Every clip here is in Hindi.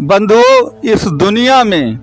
बंधुओं, इस दुनिया में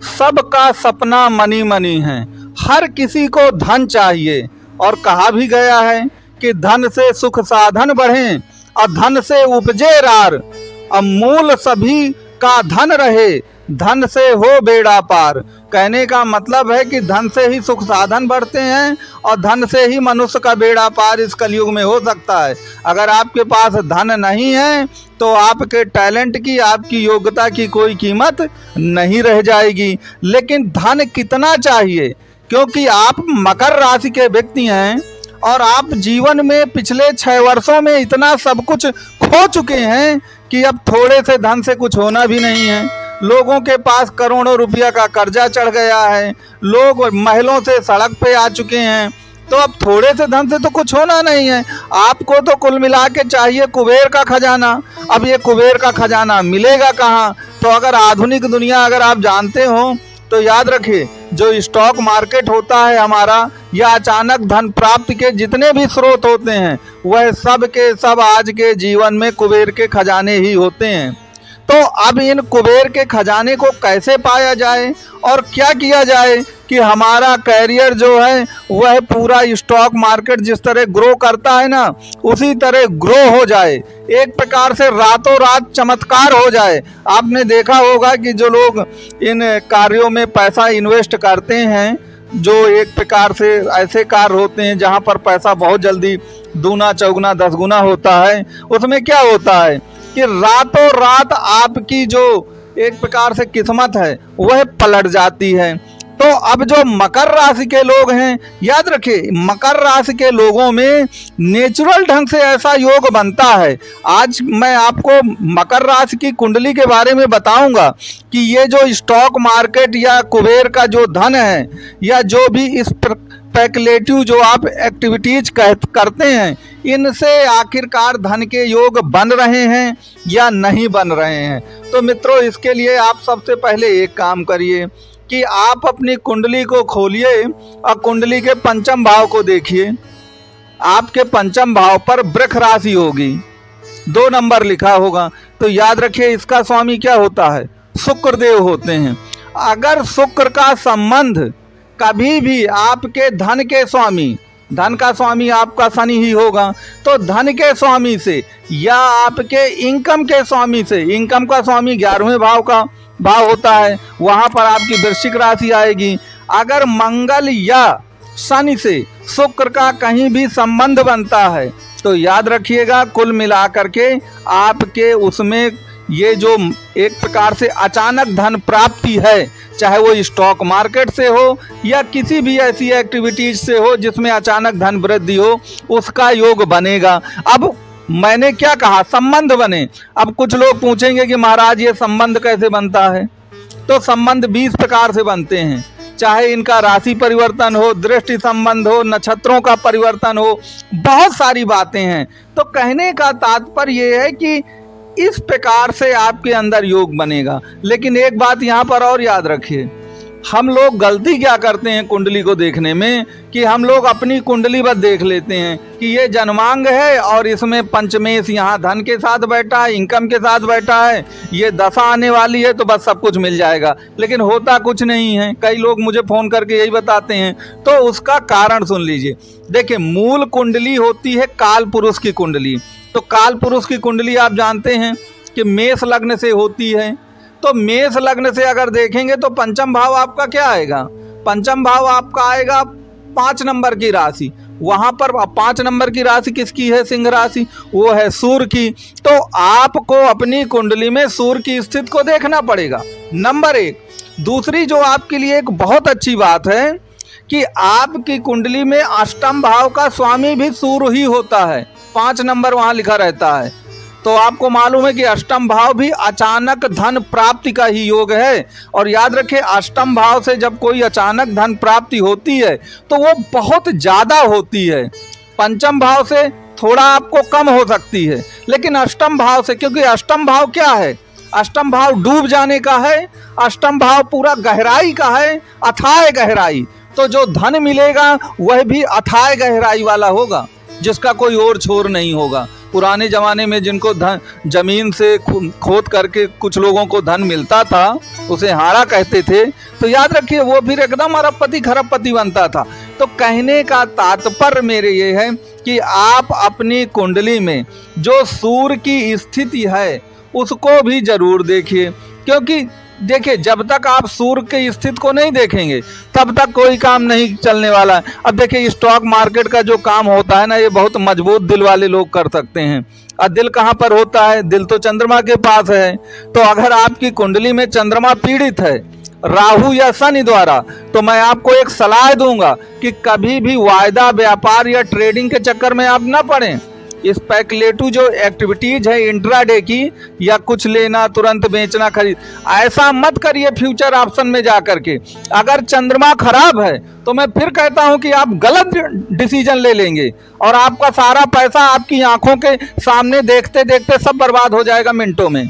सबका सपना मनी मनी है। हर किसी को धन चाहिए और कहा भी गया है कि धन से सुख साधन बढ़ें और धन से उपजे रार। अब मूल सभी का धन रहे, धन से हो बेड़ा पार। कहने का मतलब है कि धन से ही सुख साधन बढ़ते हैं और धन से ही मनुष्य का बेड़ा पार इस कलयुग में हो सकता है। अगर आपके पास धन नहीं है तो आपके टैलेंट की, आपकी योग्यता की कोई कीमत नहीं रह जाएगी। लेकिन धन कितना चाहिए, क्योंकि आप मकर राशि के व्यक्ति हैं और आप जीवन में पिछले 6 वर्षों में इतना सब कुछ खो चुके हैं कि अब थोड़े से धन से कुछ होना भी नहीं है। लोगों के पास करोड़ों रुपया का कर्जा चढ़ गया है, लोग महलों से सड़क पे आ चुके हैं, तो अब थोड़े से धन से तो कुछ होना नहीं है। आपको तो कुल मिला के चाहिए कुबेर का खजाना। अब ये कुबेर का खजाना मिलेगा कहाँ? तो अगर आधुनिक दुनिया अगर आप जानते हो तो याद रखिए, जो स्टॉक मार्केट होता है हमारा, या अचानक धन प्राप्ति के जितने भी स्रोत होते हैं, वह सब के सब आज के जीवन में कुबेर के खजाने ही होते हैं। तो अब इन कुबेर के खजाने को कैसे पाया जाए और क्या किया जाए कि हमारा कैरियर जो है वह पूरा स्टॉक मार्केट जिस तरह ग्रो करता है ना, उसी तरह ग्रो हो जाए, एक प्रकार से रातों रात चमत्कार हो जाए। आपने देखा होगा कि जो लोग इन कार्यों में पैसा इन्वेस्ट करते हैं, जो एक प्रकार से ऐसे कार्य होते हैं जहां पर पैसा बहुत जल्दी दूना चौगुना 10 गुना होता है, उसमें क्या होता है कि रातों रात आपकी जो एक प्रकार से किस्मत है वह पलट जाती है। तो अब जो मकर राशि के लोग हैं, याद रखिए, मकर राशि के लोगों में नेचुरल ढंग से ऐसा योग बनता है। आज मैं आपको मकर राशि की कुंडली के बारे में बताऊंगा कि ये जो स्टॉक मार्केट या कुबेर का जो धन है, या जो भी इस स्पेकुलेटिव जो आप एक्टिविटीज करते हैं, इनसे आखिरकार धन के योग बन रहे हैं या नहीं बन रहे हैं। तो मित्रों, इसके लिए आप सबसे पहले एक काम करिए कि आप अपनी कुंडली को खोलिए और कुंडली के पंचम भाव को देखिए। आपके पंचम भाव पर वृष राशि होगी, 2 नंबर लिखा होगा। तो याद रखिए, इसका स्वामी क्या होता है? शुक्र देव होते हैं। अगर शुक्र का संबंध कभी भी आपके धन के स्वामी, धन का स्वामी आपका शनि ही होगा, तो धन के स्वामी से या आपके इनकम के स्वामी से, इनकम का स्वामी 11वें भाव का भाव होता है, वहां पर आपकी वृश्चिक राशि आएगी। अगर मंगल या शनि से शुक्र का कहीं भी संबंध बनता है तो याद रखिएगा, कुल मिलाकर के आपके उसमें ये जो एक प्रकार से अचानक धन प्राप्ति है, चाहे वो स्टॉक मार्केट से हो या किसी भी ऐसी एक्टिविटीज से हो जिसमें अचानक धन वृद्धि हो, उसका योग बनेगा। अब मैंने क्या कहा? संबंध बने। अब कुछ लोग पूछेंगे कि महाराज ये संबंध कैसे बनता है? तो संबंध 20 प्रकार से बनते हैं, चाहे इनका राशि परिवर्तन हो, दृष्टि संबंध हो, नक्षत्रों का परिवर्तन हो, बहुत सारी बातें हैं। तो कहने का तात्पर्य ये है कि इस प्रकार से आपके अंदर योग बनेगा। लेकिन एक बात यहाँ पर और याद रखिए, हम लोग गलती क्या करते हैं कुंडली को देखने में कि हम लोग अपनी कुंडली बस देख लेते हैं कि ये जन्मांग है और इसमें पंचमेश यहाँ धन के साथ बैठा है, इनकम के साथ बैठा है, ये दशा आने वाली है तो बस सब कुछ मिल जाएगा। लेकिन होता कुछ नहीं है। कई लोग मुझे फ़ोन करके यही बताते हैं। तो उसका कारण सुन लीजिए। देखिए, मूल कुंडली होती है काल पुरुष की कुंडली। तो काल पुरुष की कुंडली आप जानते हैं कि मेष लग्न से होती है। तो मेष लग्न से अगर देखेंगे तो पंचम भाव आपका क्या आएगा? पंचम भाव आपका आएगा 5 नंबर की राशि। वहां पर 5 नंबर की राशि किसकी है? सिंह राशि, वो है सूर्य की। तो आपको अपनी कुंडली में सूर्य की स्थिति को देखना पड़ेगा, नंबर 1। दूसरी जो आपके लिए एक बहुत अच्छी बात है कि आपकी कुंडली में अष्टम भाव का स्वामी भी सूर्य ही होता है, 5 नंबर वहां लिखा रहता है। तो आपको मालूम है कि अष्टम भाव भी अचानक धन प्राप्ति का ही योग है। और याद रखें, अष्टम भाव से जब कोई अचानक धन प्राप्ति होती है तो वो बहुत ज़्यादा होती है। पंचम भाव से थोड़ा आपको कम हो सकती है, लेकिन अष्टम भाव से, क्योंकि अष्टम भाव क्या है? अष्टम भाव डूब जाने का है, अष्टम भाव पूरा गहराई का है, अथाह गहराई। तो जो धन मिलेगा वह भी अथाह गहराई वाला होगा, जिसका कोई और छोर नहीं होगा। पुराने ज़माने में जिनको धन जमीन से खोद करके कुछ लोगों को धन मिलता था, उसे हाड़ा कहते थे, तो याद रखिए वो फिर एकदम अरबपति खरबपति बनता था। तो कहने का तात्पर्य मेरे ये है कि आप अपनी कुंडली में जो सूर्य की स्थिति है उसको भी जरूर देखिए, क्योंकि देखिए जब तक आप सूर्य की स्थिति को नहीं देखेंगे तब तक कोई काम नहीं चलने वाला है। अब देखिए स्टॉक मार्केट का जो काम होता है ना, ये बहुत मजबूत दिल वाले लोग कर सकते हैं। और दिल कहाँ पर होता है? दिल तो चंद्रमा के पास है। तो अगर आपकी कुंडली में चंद्रमा पीड़ित है राहु या शनि द्वारा, तो मैं आपको एक सलाह दूंगा कि कभी भी वायदा व्यापार या ट्रेडिंग के चक्कर में आप ना पड़ें। स्पेकुलेटिव जो एक्टिविटीज है इंट्राडे की, या कुछ लेना तुरंत बेचना खरीद, ऐसा मत करिए फ्यूचर ऑप्शन में जा करके। अगर चंद्रमा खराब है तो मैं फिर कहता हूं कि आप गलत डिसीजन ले लेंगे और आपका सारा पैसा आपकी आंखों के सामने देखते देखते सब बर्बाद हो जाएगा मिनटों में।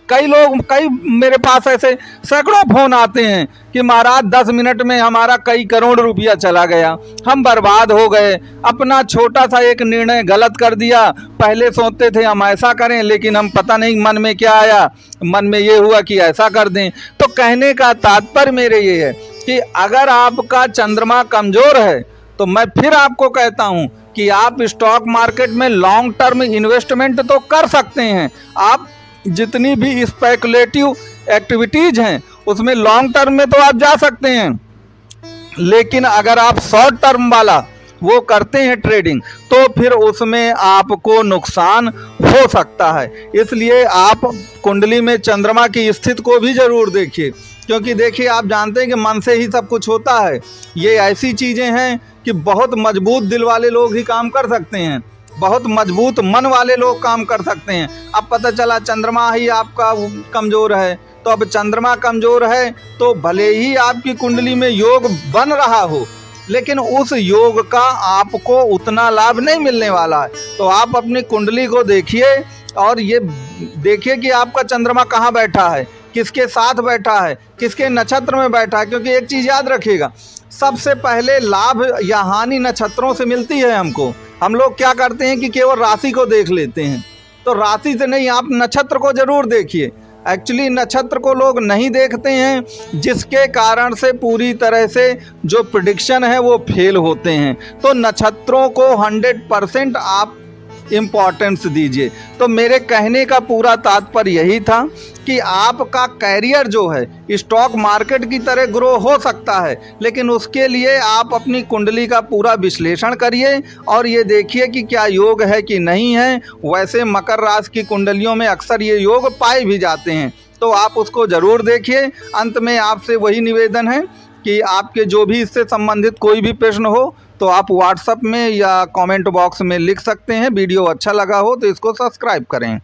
कई मेरे पास ऐसे सैकड़ों फोन आते हैं कि महाराज 10 मिनट में हमारा कई करोड़ रुपया चला गया, हम बर्बाद हो गए, अपना छोटा सा एक निर्णय गलत कर दिया, पहले सोचते थे हम ऐसा करें लेकिन हम पता नहीं मन में क्या आया, मन में ये हुआ कि ऐसा कर दें। तो कहने का तात्पर्य मेरे ये है कि अगर आपका चंद्रमा कमजोर है तो मैं फिर आपको कहता हूं कि आप स्टॉक मार्केट में लॉन्ग टर्म इन्वेस्टमेंट तो कर सकते हैं। आप जितनी भी स्पेकुलेटिव एक्टिविटीज हैं उसमें लॉन्ग टर्म में तो आप जा सकते हैं, लेकिन अगर आप शॉर्ट टर्म वाला वो करते हैं ट्रेडिंग, तो फिर उसमें आपको नुकसान हो सकता है। इसलिए आप कुंडली में चंद्रमा की स्थिति को भी जरूर देखिए, क्योंकि देखिए आप जानते हैं कि मन से ही सब कुछ होता है। ये ऐसी चीज़ें हैं कि बहुत मजबूत दिल वाले लोग ही काम कर सकते हैं, बहुत मजबूत मन वाले लोग काम कर सकते हैं। अब पता चला चंद्रमा ही आपका कमज़ोर है, तो अब चंद्रमा कमज़ोर है तो भले ही आपकी कुंडली में योग बन रहा हो, लेकिन उस योग का आपको उतना लाभ नहीं मिलने वाला है। तो आप अपनी कुंडली को देखिए और ये देखिए कि आपका चंद्रमा कहाँ बैठा है, किसके साथ बैठा है, किसके नक्षत्र में बैठा है। क्योंकि एक चीज़ याद रखिएगा, सबसे पहले लाभ या हानि नक्षत्रों से मिलती है हमको। हम लोग क्या करते हैं कि केवल राशि को देख लेते हैं, तो राशि से नहीं, आप नक्षत्र को जरूर देखिए। एक्चुअली नक्षत्र को लोग नहीं देखते हैं, जिसके कारण से पूरी तरह से जो प्रेडिक्शन है वो फेल होते हैं। तो नक्षत्रों को 100% आप इम्पोर्टेंस दीजिए। तो मेरे कहने का पूरा तात्पर्य यही था कि आपका कैरियर जो है स्टॉक मार्केट की तरह ग्रो हो सकता है, लेकिन उसके लिए आप अपनी कुंडली का पूरा विश्लेषण करिए और ये देखिए कि क्या योग है कि नहीं है। वैसे मकर राशि की कुंडलियों में अक्सर ये योग पाए भी जाते हैं, तो आप उसको ज़रूर देखिए। अंत में आपसे वही निवेदन है कि आपके जो भी इससे संबंधित कोई भी प्रश्न हो तो आप व्हाट्सएप में या कमेंट बॉक्स में लिख सकते हैं। वीडियो अच्छा लगा हो तो इसको सब्सक्राइब करें।